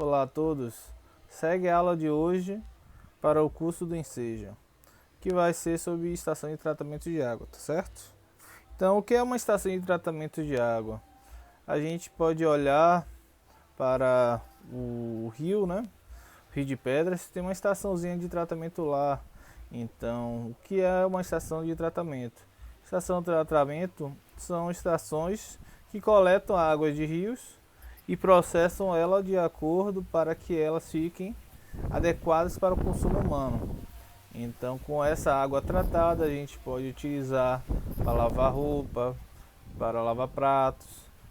Olá a todos, segue a aula de hoje para o curso do Enseja, que vai ser sobre estação de tratamento de água, tá certo? Então, o que é uma estação de tratamento de água? A gente pode olhar para o rio, né? Rio de Pedras, tem uma estaçãozinha de tratamento lá. Então, o que é uma estação de tratamento? Estação de tratamento são estações que coletam águas de rios e processam ela de acordo para que elas fiquem adequadas para o consumo humano. Então, com essa água tratada, a gente pode utilizar para lavar roupa, para lavar pratos,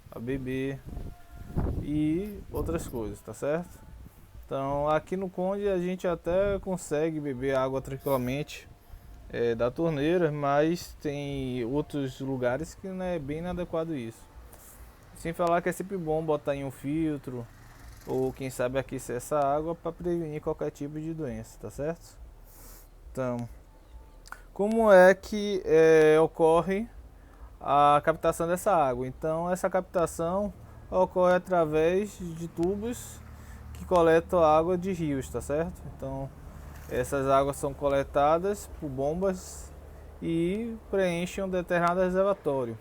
para beber e outras coisas, tá certo? Então, aqui no Conde a gente até consegue beber água tranquilamente da torneira, mas tem outros lugares que não é bem inadequado isso. Sem falar que é sempre bom botar em um filtro ou quem sabe aquecer essa água para prevenir qualquer tipo de doença, tá certo? Então, como é que ocorre a captação dessa água? Então, essa captação ocorre através de tubos que coletam água de rios, tá certo? Então, essas águas são coletadas por bombas e preenchem um determinado reservatório.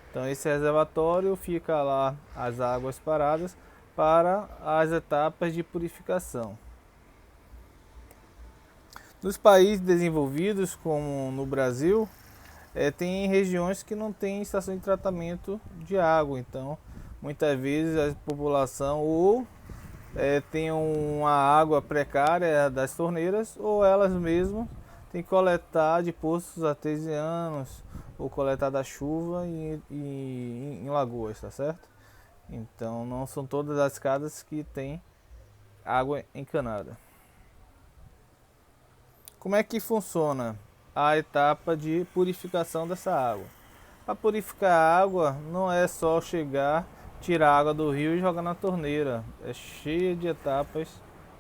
Então, esse reservatório fica lá as águas paradas para as etapas de purificação. Nos países desenvolvidos, como no Brasil, tem regiões que não tem estação de tratamento de água. Então, muitas vezes a população ou tem uma água precária das torneiras ou elas mesmas têm que coletar de poços artesianos ou coletar da chuva em lagoas, tá certo? Então não são todas as casas que têm água encanada. Como é que funciona a etapa de purificação dessa água? Para purificar a água não é só chegar, tirar a água do rio e jogar na torneira. É cheia de etapas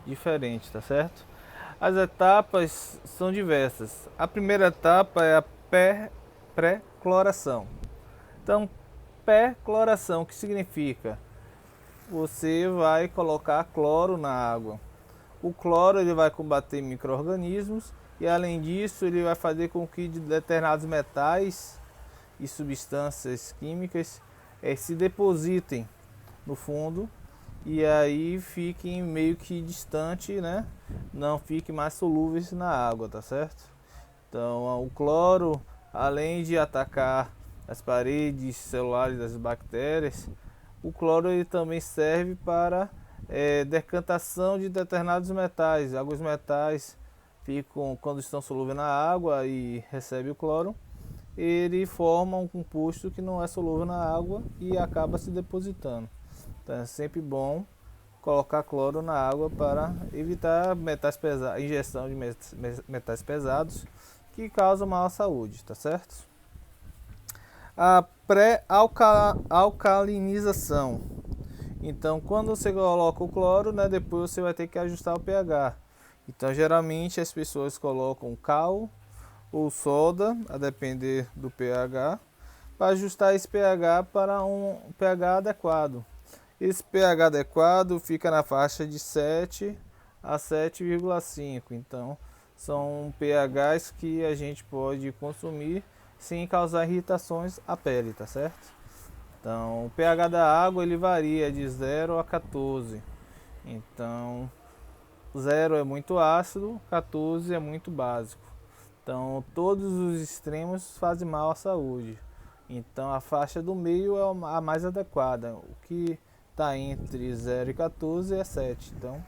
diferentes, tá certo? As etapas são diversas. A primeira etapa é a pré-cloração. Então, pré-cloração, o que significa? Você vai colocar cloro na água. O cloro ele vai combater micro-organismos e além disso ele vai fazer com que determinados metais e substâncias químicas se depositem no fundo e aí fiquem meio que distante, né? Não fiquem mais solúveis na água, tá certo? Então o cloro, além de atacar as paredes celulares das bactérias, o cloro ele também serve para decantação de determinados metais. Alguns metais ficam, quando estão solúveis na água e recebe o cloro, ele forma um composto que não é solúvel na água e acaba se depositando. Então é sempre bom colocar cloro na água para evitar metais pesados, ingestão de metais pesados que causam mal à saúde, tá certo? A pré-alcalinização. Então, quando você coloca o cloro, né, depois você vai ter que ajustar o pH. Então, geralmente as pessoas colocam cal ou soda, a depender do pH, para ajustar esse pH para um pH adequado. Esse pH adequado fica na faixa de 7 a 7,5. Então, são pHs que a gente pode consumir sem causar irritações à pele, tá certo? Então, o pH da água ele varia de 0 a 14. Então, 0 é muito ácido, 14 é muito básico. Então, todos os extremos fazem mal à saúde. Então, a faixa do meio é a mais adequada. O que está entre 0 e 14 é 7. Então,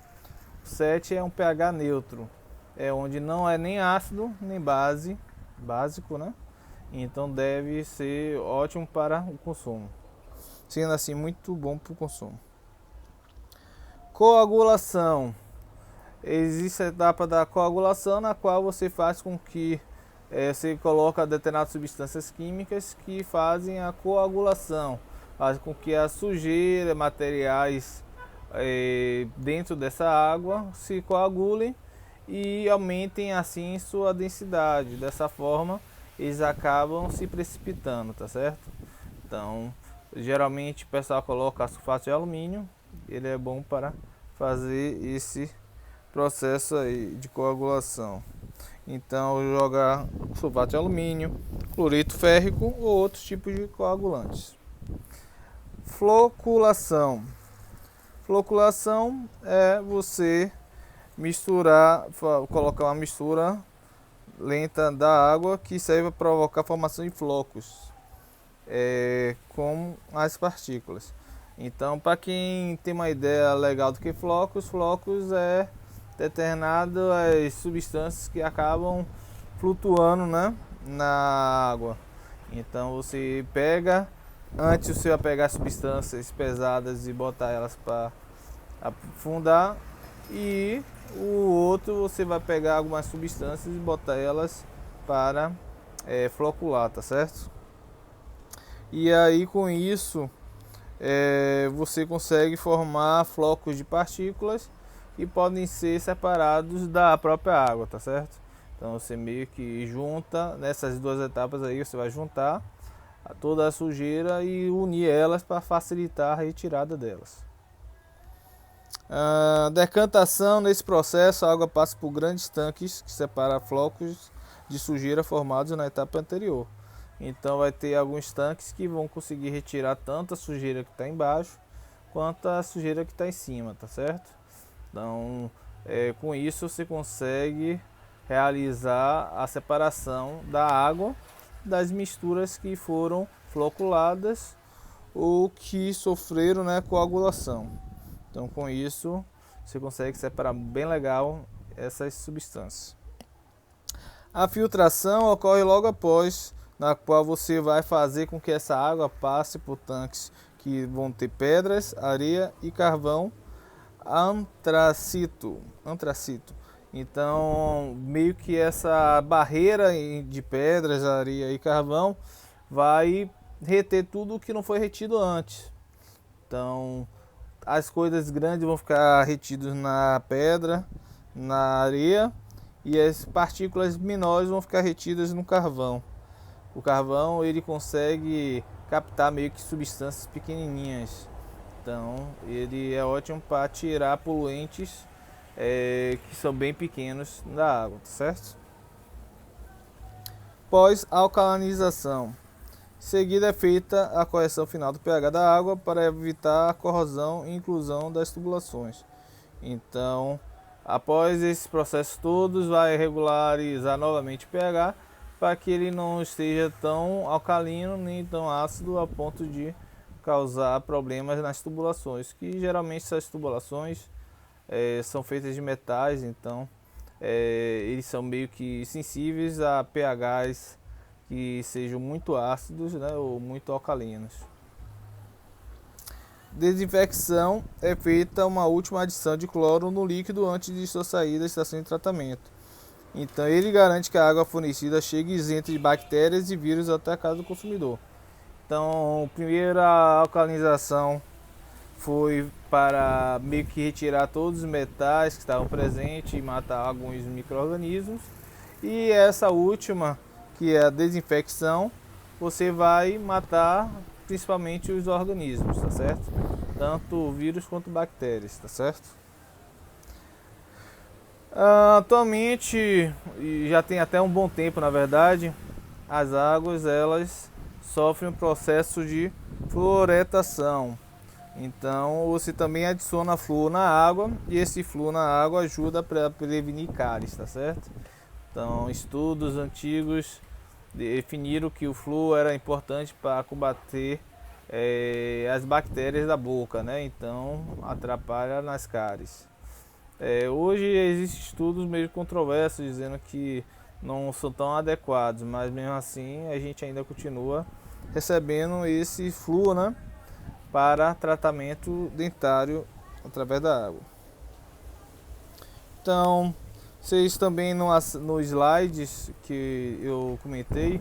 7 é um pH neutro. É onde não é nem ácido, nem básico, né? Então, deve ser ótimo para o consumo. Sendo assim, muito bom para o consumo. Coagulação. Existe a etapa da coagulação, na qual você faz com que você coloca determinadas substâncias químicas que fazem a coagulação, faz com que a sujeira, materiais dentro dessa água se coagulem e aumentem assim sua densidade. Dessa forma, eles acabam se precipitando, tá certo? Então, geralmente o pessoal coloca sulfato de alumínio, ele é bom para fazer esse processo aí de coagulação. Então jogar sulfato de alumínio, cloreto férrico ou outros tipos de coagulantes. Floculação. Floculação é você misturar, colocar uma mistura lenta da água que serve para provocar a formação de flocos com as partículas. Então, para quem tem uma ideia legal do que flocos, flocos é determinado as substâncias que acabam flutuando, né, na água. Então você pega, antes você vai pegar substâncias pesadas e botar elas para afundar, e o outro você vai pegar algumas substâncias e botar elas para flocular, tá certo? E aí com isso você consegue formar flocos de partículas que podem ser separados da própria água, tá certo? Então você meio que junta, nessas duas etapas aí você vai juntar toda a sujeira e unir elas para facilitar a retirada delas. Decantação. Nesse processo a água passa por grandes tanques que separam flocos de sujeira formados na etapa anterior. Então vai ter alguns tanques que vão conseguir retirar tanto a sujeira que está embaixo quanto a sujeira que está em cima, tá certo? Então com isso você consegue realizar a separação da água das misturas que foram floculadas ou que sofreram, né, coagulação. Então com isso você consegue separar bem legal essas substâncias. A filtração ocorre logo após, na qual você vai fazer com que essa água passe por tanques que vão ter pedras, areia e carvão antracito. Então meio que essa barreira de pedras, areia e carvão vai reter tudo que não foi retido antes. Então as coisas grandes vão ficar retidas na pedra, na areia, e as partículas menores vão ficar retidas no carvão. O carvão ele consegue captar meio que substâncias pequenininhas. Então ele é ótimo para tirar poluentes que são bem pequenos da água, certo? Pós-alcalinização. Em seguida é feita a correção final do pH da água para evitar a corrosão e inclusão das tubulações. Então, após esses processos todos, vai regularizar novamente o pH para que ele não esteja tão alcalino nem tão ácido a ponto de causar problemas nas tubulações, que geralmente essas tubulações são feitas de metais, então eles são meio que sensíveis a pHs que sejam muito ácidos, né, ou muito alcalinos. Desinfecção. É feita uma última adição de cloro no líquido antes de sua saída da estação de tratamento. Então ele garante que a água fornecida chegue isenta de bactérias e vírus até a casa do consumidor. Então, a primeira alcalinização foi para meio que retirar todos os metais que estavam presentes e matar alguns micro-organismos. E essa última, que é a desinfecção, você vai matar principalmente os organismos, tá certo? Tanto vírus quanto bactérias, tá certo? Atualmente, e já tem até um bom tempo na verdade, as águas elas sofrem um processo de fluoretação. Então você também adiciona flúor na água e esse flúor na água ajuda para prevenir cáries, tá certo? Então estudos antigos definiram que o flúor era importante para combater as bactérias da boca, né? Então atrapalha nas cáries. Hoje existem estudos meio controversos dizendo que não são tão adequados, mas mesmo assim a gente ainda continua recebendo esse flúor, né, para tratamento dentário através da água. Então, vocês também no slides que eu comentei,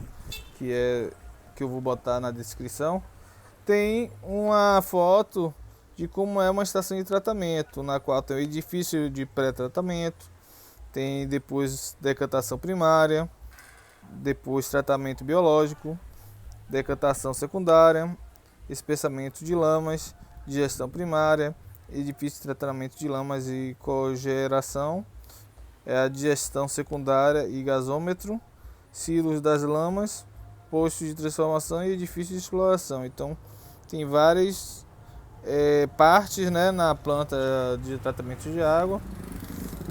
que eu vou botar na descrição, tem uma foto de como é uma estação de tratamento, na qual tem o edifício de pré-tratamento, tem depois decantação primária, depois tratamento biológico, decantação secundária, espessamento de lamas, digestão primária, edifício de tratamento de lamas e cogeração, a digestão secundária e gasômetro, silos das lamas, postos de transformação e edifício de exploração. Então tem várias partes, né, na planta de tratamento de água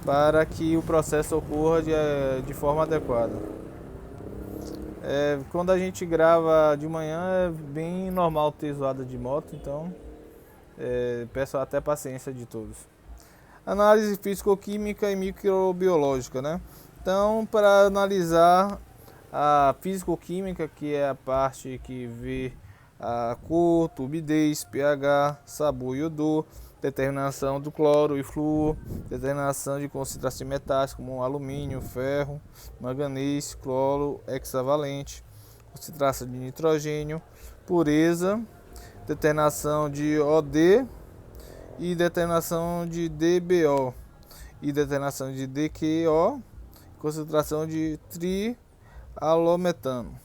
para que o processo ocorra de forma adequada. Quando a gente grava de manhã é bem normal ter zoada de moto, então peço até paciência de todos. Análise físico-química e microbiológica, né? Então, para analisar a físico-química, que é a parte que vê a cor, turbidez, pH, sabor e odor, determinação do cloro e flúor, determinação de concentração de metais como alumínio, ferro, manganês, cloro hexavalente, concentração de nitrogênio, pureza, determinação de OD e determinação de DBO e determinação de DQO, concentração de trialometano.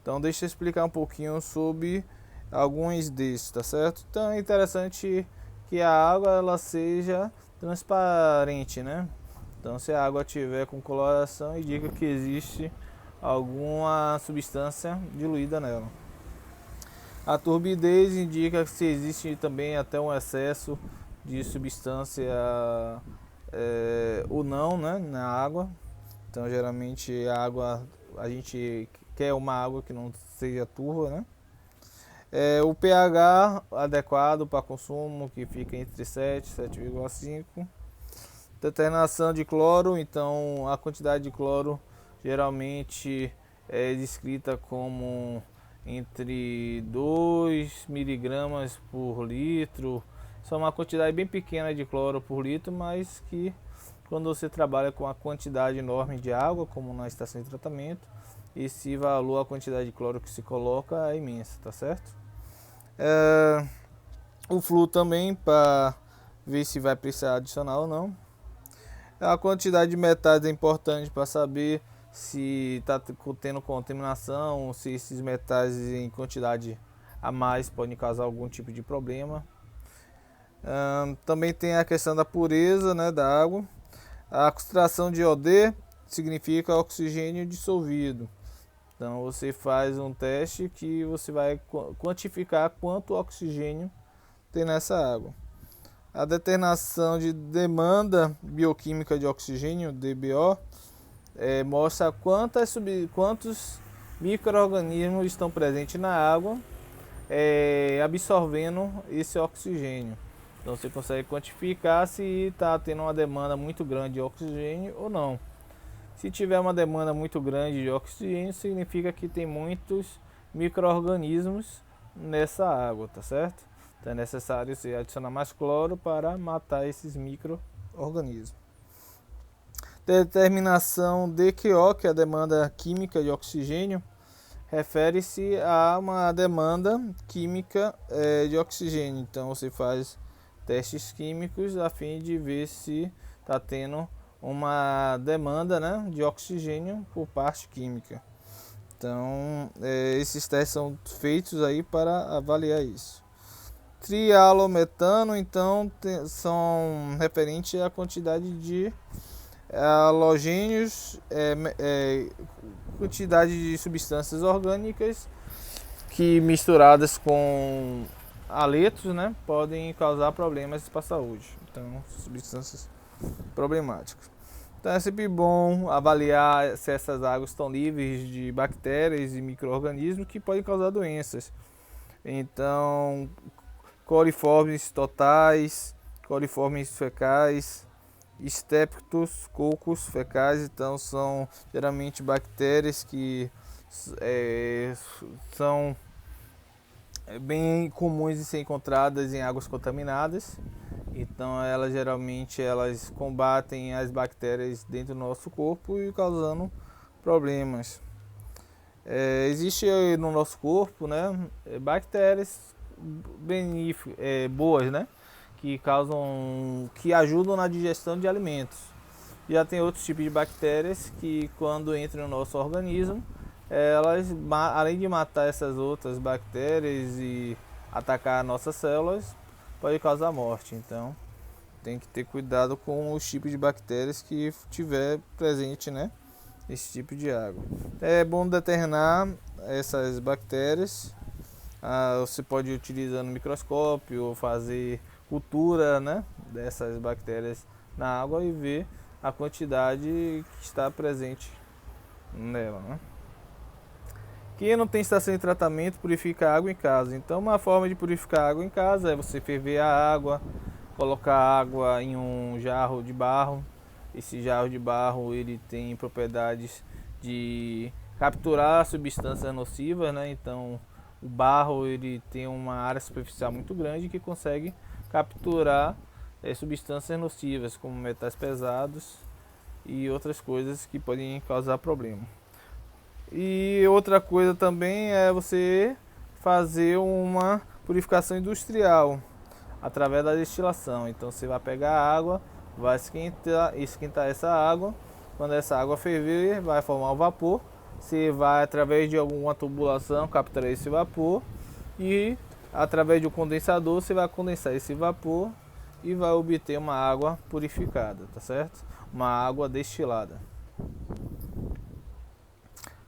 Então deixa eu explicar um pouquinho sobre alguns desses, tá certo? Então é interessante que a água ela seja transparente, né? Então se a água tiver com coloração, indica que existe alguma substância diluída nela. A turbidez indica que se existe também até um excesso de substância ou não, né, na água. Então geralmente a gente quer uma água que não seja turva, né? O pH adequado para consumo, que fica entre 7 e 7,5. Determinação de cloro, então a quantidade de cloro geralmente é descrita como entre 2 miligramas por litro. Isso é uma quantidade bem pequena de cloro por litro, mas que quando você trabalha com a quantidade enorme de água, como na estação de tratamento, esse valor, a quantidade de cloro que se coloca é imensa, tá certo? O flúor também, para ver se vai precisar adicionar ou não. A quantidade de metais é importante para saber se está tendo contaminação, se esses metais em quantidade a mais podem causar algum tipo de problema. Também tem a questão da pureza, né, da água. A concentração de OD significa oxigênio dissolvido. Então você faz um teste que você vai quantificar quanto oxigênio tem nessa água. A determinação de demanda bioquímica de oxigênio, DBO, mostra quantos micro-organismos estão presentes na água absorvendo esse oxigênio. Então você consegue quantificar se está tendo uma demanda muito grande de oxigênio ou não. Se tiver uma demanda muito grande de oxigênio, significa que tem muitos micro-organismos nessa água, tá certo? Então é necessário você adicionar mais cloro para matar esses micro-organismos. Determinação DQO, que é a demanda química de oxigênio, refere-se a uma demanda química de oxigênio. Então você faz testes químicos a fim de ver se está tendo uma demanda, né, de oxigênio por parte química. Então esses testes são feitos aí para avaliar isso. Trialometano, então, são referentes à quantidade de halogênios, quantidade de substâncias orgânicas que misturadas com haletos, né, podem causar problemas para a saúde. Então, substâncias problemáticas. Então é sempre bom avaliar se essas águas estão livres de bactérias e micro-organismos que podem causar doenças. Então, coliformes totais, coliformes fecais, streptococcus fecais, então são geralmente bactérias que são bem comuns de ser encontradas em águas contaminadas. Então elas combatem as bactérias dentro do nosso corpo e causando problemas. Existe no nosso corpo, né, bactérias boas, né, que ajudam na digestão de alimentos. Já tem outros tipos de bactérias que quando entram no nosso organismo, elas, além de matar essas outras bactérias e atacar nossas células, pode causar morte. Então tem que ter cuidado com os tipos de bactérias que tiver presente, né, esse tipo de água. É bom determinar essas bactérias. Você pode utilizar no microscópio ou fazer cultura, né, dessas bactérias na água e ver a quantidade que está presente nela, né? Quem não tem estação de tratamento purifica a água em casa. Então uma forma de purificar a água em casa é você ferver a água, colocar a água em um jarro de barro. Esse jarro de barro ele tem propriedades de capturar substâncias nocivas, né? Então o barro ele tem uma área superficial muito grande que consegue capturar substâncias nocivas como metais pesados e outras coisas que podem causar problema. E outra coisa também é você fazer uma purificação industrial através da destilação. Então você vai pegar a água, vai esquentar essa água. Quando essa água ferver, vai formar um vapor. Você vai, através de alguma tubulação, capturar esse vapor e através de um condensador você vai condensar esse vapor e vai obter uma água purificada, tá certo? Uma água destilada.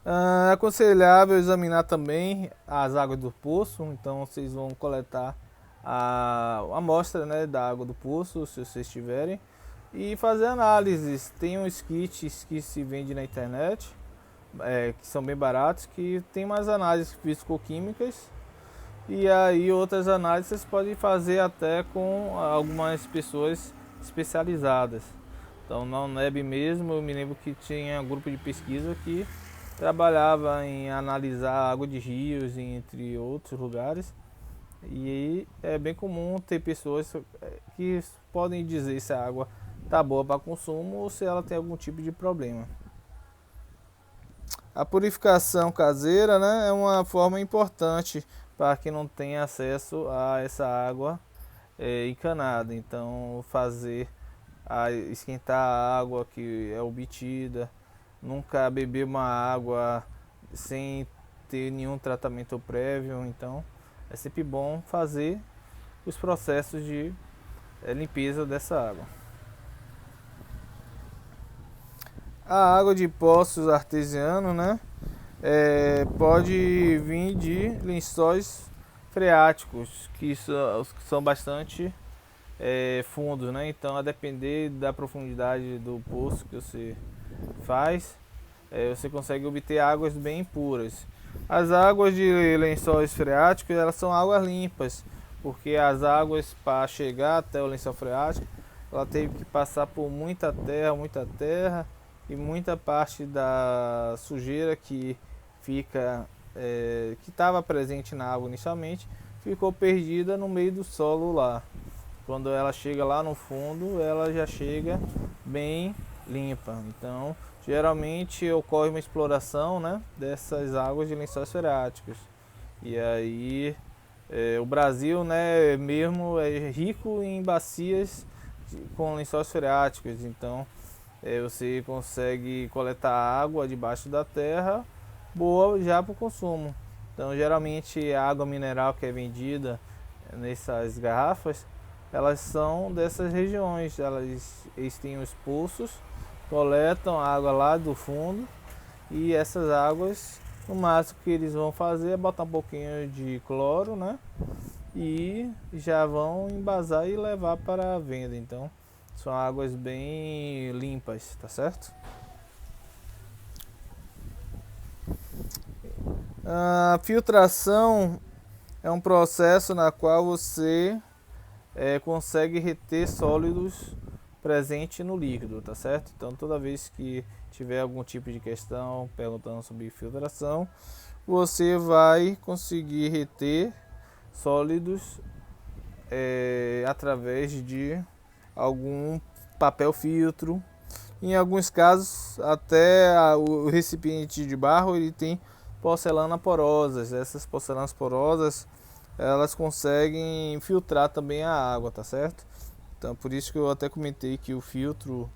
É aconselhável examinar também as águas do poço. Então vocês vão coletar a amostra, né, da água do poço, se vocês tiverem, e fazer análises. Tem uns kits que se vende na internet, que são bem baratos, que tem mais análises físico-químicas, e aí outras análises vocês podem fazer até com algumas pessoas especializadas. Então na UNEB mesmo, eu me lembro que tinha um grupo de pesquisa que trabalhava em analisar a água de rios, entre outros lugares. E é bem comum ter pessoas que podem dizer se a água está boa para consumo ou se ela tem algum tipo de problema. A purificação caseira, né, é uma forma importante para quem não tem acesso a essa água encanada. Então esquentar a água que é obtida, nunca beber uma água sem ter nenhum tratamento prévio. Então é sempre bom fazer os processos de limpeza dessa água. A água de poços artesianos, né, pode vir de lençóis freáticos, que são bastante fundos, né? Então, a depender da profundidade do poço que você faz, você consegue obter águas bem puras. As águas de lençóis freáticos, elas são águas limpas, porque as águas para chegar até o lençol freático, ela teve que passar por muita terra e muita parte da sujeira que que estava presente na água inicialmente, ficou perdida no meio do solo lá. Quando ela chega lá no fundo, ela já chega bem limpa. Então, geralmente ocorre uma exploração, né, dessas águas de lençóis freáticos. E aí o Brasil, né, mesmo é rico em bacias com lençóis freáticos. Então você consegue coletar água debaixo da terra boa já para o consumo. Então geralmente a água mineral que é vendida nessas garrafas, elas são dessas regiões. Eles têm os poços, coletam a água lá do fundo, e essas águas, no máximo que eles vão fazer é botar um pouquinho de cloro, né, e já vão embasar e levar para a venda. Então são águas bem limpas, tá certo? A filtração é um processo na qual você consegue reter sólidos presentes no líquido, tá certo? Então toda vez que tiver algum tipo de questão perguntando sobre filtração, você vai conseguir reter sólidos através de algum papel filtro. Em alguns casos, até o recipiente de barro ele tem porcelana porosas. Essas porcelanas porosas, elas conseguem filtrar também a água, tá certo? Então por isso que eu até comentei que o filtro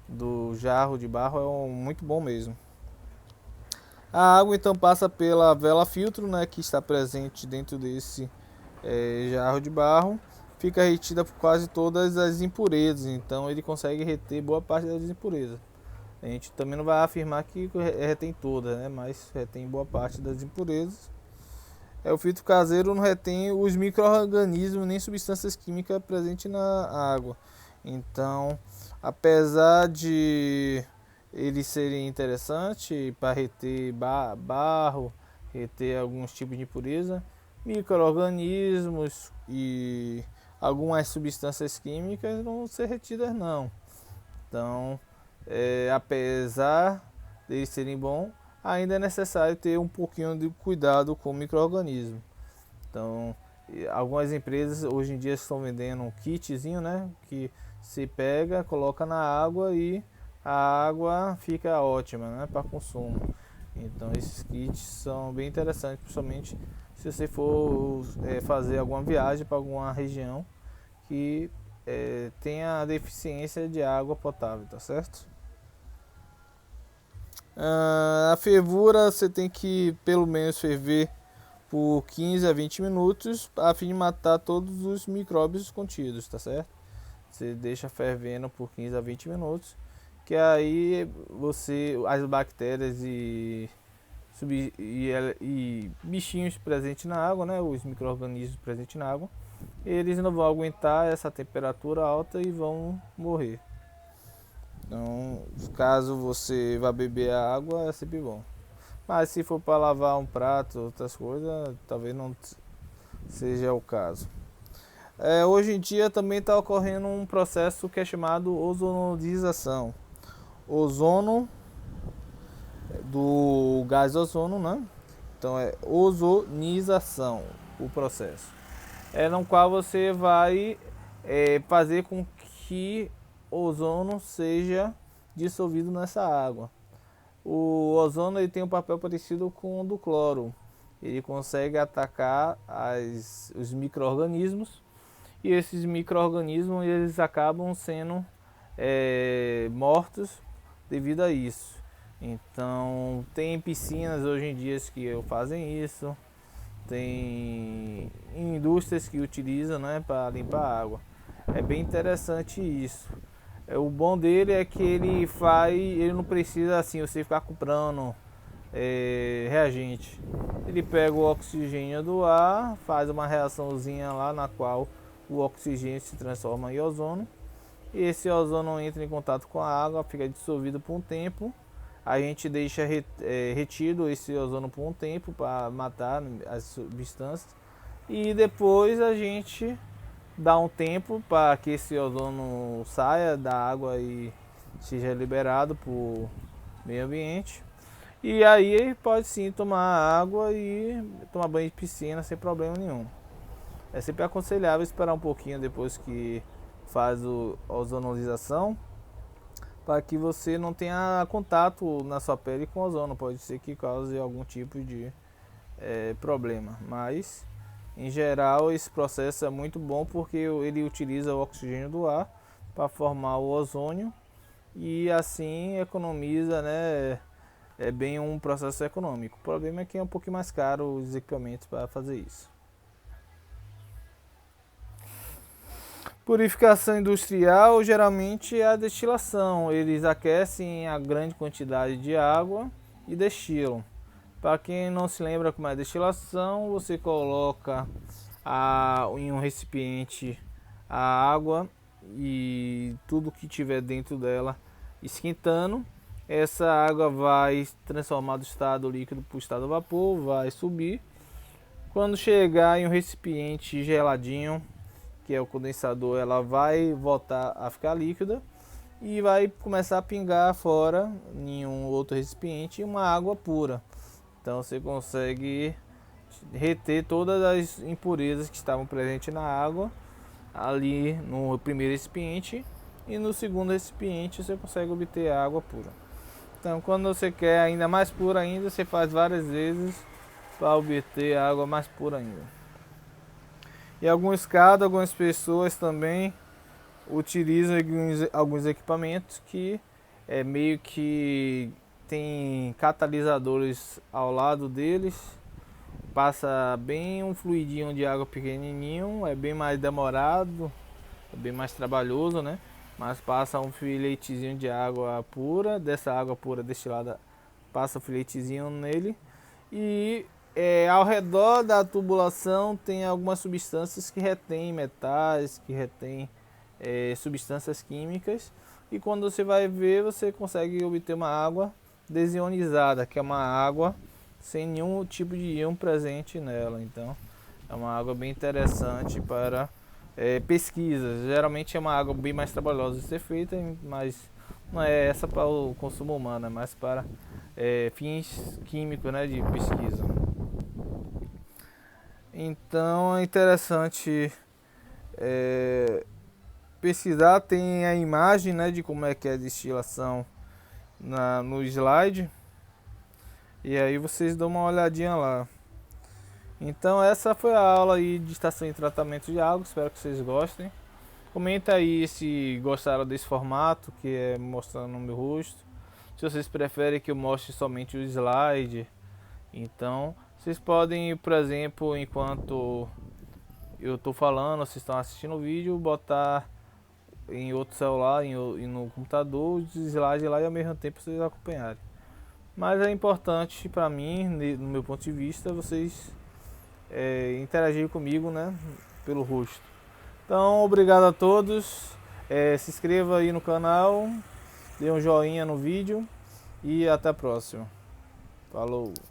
do jarro de barro é muito bom mesmo. A água então passa pela vela filtro, né, que está presente dentro desse jarro de barro, fica retida por quase todas as impurezas, então ele consegue reter boa parte das impurezas. A gente também não vai afirmar que retém todas, né? Mas retém boa parte das impurezas. O filtro caseiro não retém os micro-organismos nem substâncias químicas presentes na água. Então, apesar de eles serem interessantes para reter barro, reter alguns tipos de impureza, micro-organismos e algumas substâncias químicas não vão ser retidas não. Então, apesar de eles serem bons, ainda é necessário ter um pouquinho de cuidado com o micro-organismo. Então, algumas empresas hoje em dia estão vendendo um kitzinho, né, que se pega, coloca na água e a água fica ótima, né, para consumo. Então, esses kits são bem interessantes, principalmente se você for fazer alguma viagem para alguma região que tenha deficiência de água potável, tá certo? A fervura você tem que pelo menos ferver por 15 a 20 minutos a fim de matar todos os micróbios contidos, tá certo? Você deixa fervendo por 15 a 20 minutos, que aí as bactérias e bichinhos presentes na água, né, os micro-organismos presentes na água, eles não vão aguentar essa temperatura alta e vão morrer. Então, caso você vá beber a água, é sempre bom. Mas se for para lavar um prato, outras coisas, talvez não seja o caso. Hoje em dia também está ocorrendo um processo que é chamado ozonização. Ozono do gás ozono, né? Então é ozonização o processo. No qual você vai fazer com que o ozono seja dissolvido nessa água. O ozono ele tem um papel parecido com o do cloro. Ele consegue atacar os micro-organismos e esses micro-organismos eles acabam sendo mortos devido a isso. Então tem piscinas hoje em dia que fazem isso, tem indústrias que utilizam, né, para limpar a água. É bem interessante isso. O bom dele é que ele não precisa assim você ficar comprando reagente. Ele pega o oxigênio do ar, faz uma reaçãozinha lá na qual o oxigênio se transforma em ozono. E esse ozono entra em contato com a água, fica dissolvido por um tempo. A gente deixa retido esse ozono por um tempo para matar as substâncias. E depois a gente dá um tempo para que esse ozono saia da água e seja liberado para o meio ambiente. E aí pode sim tomar água e tomar banho de piscina sem problema nenhum. É sempre aconselhável esperar um pouquinho depois que faz a ozonização, para que você não tenha contato na sua pele com ozono. Pode ser que cause algum tipo de problema, mas em geral esse processo é muito bom porque ele utiliza o oxigênio do ar para formar o ozônio e assim economiza, né? É bem um processo econômico. O problema é que é um pouquinho mais caro os equipamentos para fazer isso. Purificação industrial geralmente é a destilação. Eles aquecem a grande quantidade de água e destilam. Para quem não se lembra como é a destilação, você coloca em um recipiente a água e tudo que tiver dentro dela esquentando. Essa água vai transformar do estado líquido para o estado vapor, vai subir. Quando chegar em um recipiente geladinho, que é o condensador, ela vai voltar a ficar líquida e vai começar a pingar fora em um outro recipiente uma água pura. Então você consegue reter todas as impurezas que estavam presentes na água ali no primeiro recipiente, e no segundo recipiente você consegue obter água pura. Então quando você quer ainda mais pura ainda, você faz várias vezes para obter água mais pura ainda. Em alguns casos, algumas pessoas também utilizam alguns equipamentos que meio que tem catalisadores ao lado deles, passa bem um fluidinho de água pequenininho, é bem mais demorado, é bem mais trabalhoso, né? Mas passa um filetezinho de água pura, dessa água pura destilada, passa o filetezinho nele. E ao redor da tubulação tem algumas substâncias que retêm metais, que retêm substâncias químicas. E quando você vai ver, você consegue obter uma água desionizada, que é uma água sem nenhum tipo de íon presente nela. Então é uma água bem interessante para pesquisas. Geralmente é uma água bem mais trabalhosa de ser feita, mas não é essa para o consumo humano, é mais para fins químicos, né, de pesquisa. Então é interessante pesquisar, tem a imagem, né, de como é que é a destilação no slide, e aí vocês dão uma olhadinha lá. Então essa foi a aula aí de estação de tratamento de água, espero que vocês gostem. Comenta aí se gostaram desse formato, que é mostrando o meu rosto. Se vocês preferem que eu mostre somente o slide, então vocês podem, por exemplo, enquanto eu estou falando, vocês estão assistindo o vídeo, botar em outro celular e no computador os slides lá e ao mesmo tempo vocês acompanharem. Mas é importante para mim, no meu ponto de vista, vocês interagirem comigo, né, pelo rosto. Então, obrigado a todos. Se inscreva aí no canal, dê um joinha no vídeo e até a próxima. Falou!